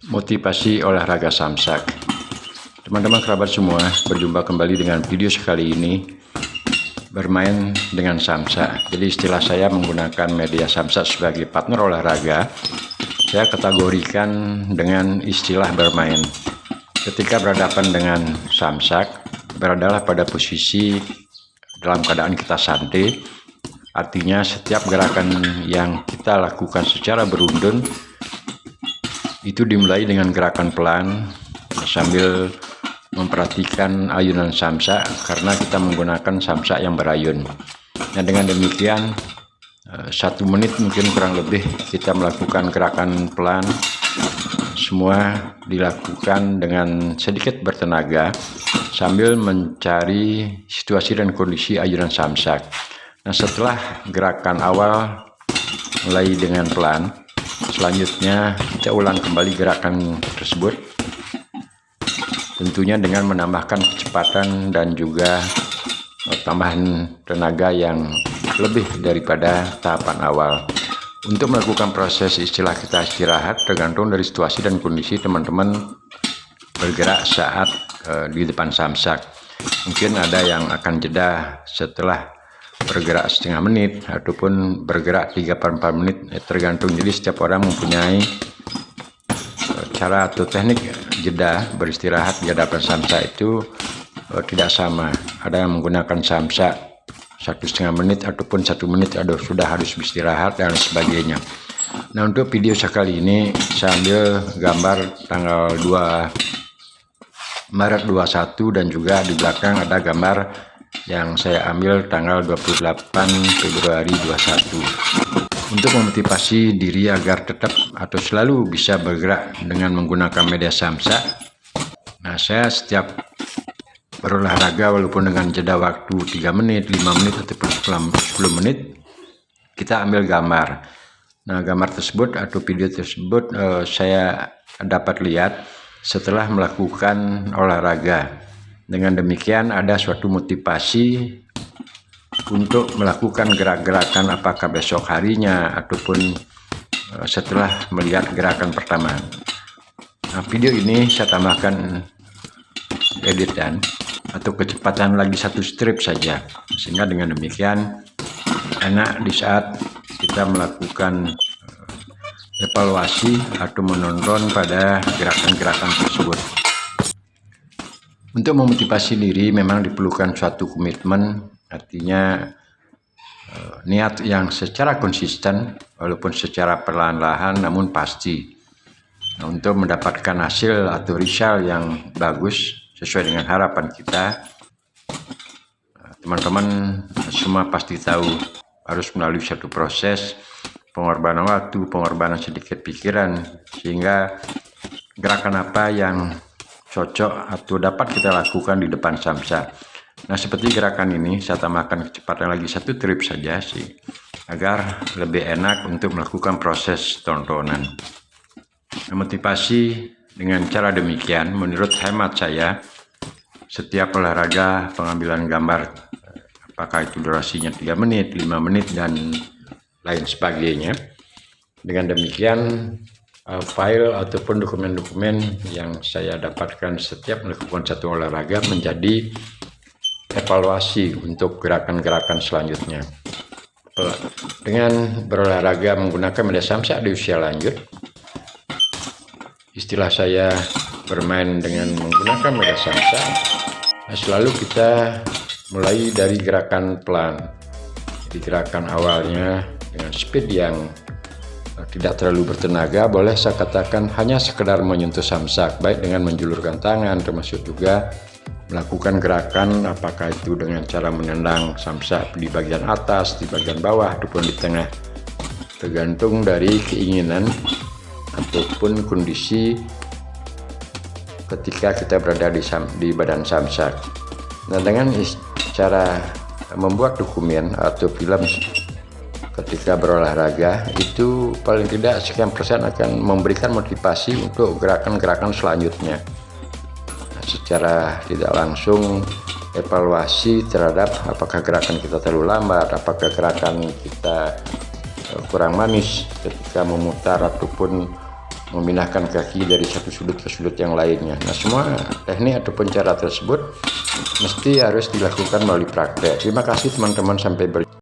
Motivasi olahraga samsak. Teman-teman kerabat semua, berjumpa kembali dengan video sekali ini bermain dengan samsak. Jadi istilah saya menggunakan media samsak sebagai partner olahraga. Saya kategorikan dengan istilah bermain. Ketika berhadapan dengan samsak, beradalah pada posisi dalam keadaan kita santai. Artinya setiap gerakan yang kita lakukan secara beruntun itu dimulai dengan gerakan pelan sambil memperhatikan ayunan samsak karena kita menggunakan samsak yang berayun. Nah, dengan demikian 1 menit mungkin kurang lebih kita melakukan gerakan pelan, semua dilakukan dengan sedikit bertenaga sambil mencari situasi dan kondisi ayunan samsak. Nah, setelah gerakan awal mulai dengan pelan, selanjutnya kita ulang kembali gerakan tersebut, tentunya dengan menambahkan kecepatan dan juga tambahan tenaga yang lebih daripada tahapan awal. Untuk melakukan proses istilah kita istirahat tergantung dari situasi dan kondisi teman-teman bergerak saat di depan samsak. Mungkin ada yang akan jeda setelah bergerak setengah menit ataupun bergerak 3-4 menit, tergantung. Jadi setiap orang mempunyai cara atau teknik jeda beristirahat di hadapan samsak itu tidak sama. Ada yang menggunakan samsak 1,5 menit ataupun 1 menit sudah harus beristirahat dan sebagainya. Nah, untuk video sekali ini saya ambil gambar tanggal 2 Maret 21 dan juga di belakang ada gambar yang saya ambil tanggal 28 Februari 21 untuk memotivasi diri agar tetap atau selalu bisa bergerak dengan menggunakan media samsak. Nah, saya setiap berolahraga walaupun dengan jeda waktu 3 menit, 5 menit ataupun 10 menit, kita ambil gambar. Nah, gambar tersebut atau video tersebut saya dapat lihat setelah melakukan olahraga. Dengan demikian ada suatu motivasi untuk melakukan gerak-gerakan apakah besok harinya ataupun setelah melihat gerakan pertama. Nah, video ini saya tambahkan editan atau kecepatan lagi 1 strip saja, sehingga dengan demikian enak di saat kita melakukan evaluasi atau menonton pada gerakan-gerakan tersebut. Untuk memotivasi diri memang diperlukan suatu komitmen, artinya niat yang secara konsisten walaupun secara perlahan-lahan namun pasti. Nah, untuk mendapatkan hasil atau result yang bagus sesuai dengan harapan kita, teman-teman semua pasti tahu harus melalui satu proses pengorbanan waktu, pengorbanan sedikit pikiran, sehingga gerakan apa yang cocok atau dapat kita lakukan di depan samsak. Nah, seperti gerakan ini saya tambahkan kecepatan lagi 1 trip saja sih, agar lebih enak untuk melakukan proses tontonan. Nah, motivasi dengan cara demikian menurut hemat saya, setiap olahraga pengambilan gambar, apakah itu durasinya 3 menit, 5 menit dan lain sebagainya, dengan demikian file ataupun dokumen-dokumen yang saya dapatkan setiap melakukan satu olahraga menjadi evaluasi untuk gerakan-gerakan selanjutnya. Dengan berolahraga menggunakan media samsak di usia lanjut, istilah saya bermain dengan menggunakan media samsak, selalu kita mulai dari gerakan pelan. Jadi gerakan awalnya dengan speed yang tidak terlalu bertenaga, boleh saya katakan hanya sekedar menyentuh samsak, baik dengan menjulurkan tangan, termasuk juga melakukan gerakan apakah itu dengan cara menendang samsak di bagian atas, di bagian bawah, ataupun di tengah, tergantung dari keinginan ataupun kondisi ketika kita berada di badan samsak. Nah, dengan cara membuat dokumen atau film ketika berolahraga itu paling tidak sekian persen akan memberikan motivasi untuk gerakan-gerakan selanjutnya. Nah, secara tidak langsung evaluasi terhadap apakah gerakan kita terlalu lambat, apakah gerakan kita kurang manis ketika memutar ataupun memindahkan kaki dari satu sudut ke sudut yang lainnya. Nah, semua teknik ataupun cara tersebut mesti harus dilakukan melalui praktek. Terima kasih teman-teman, sampai berjumpa.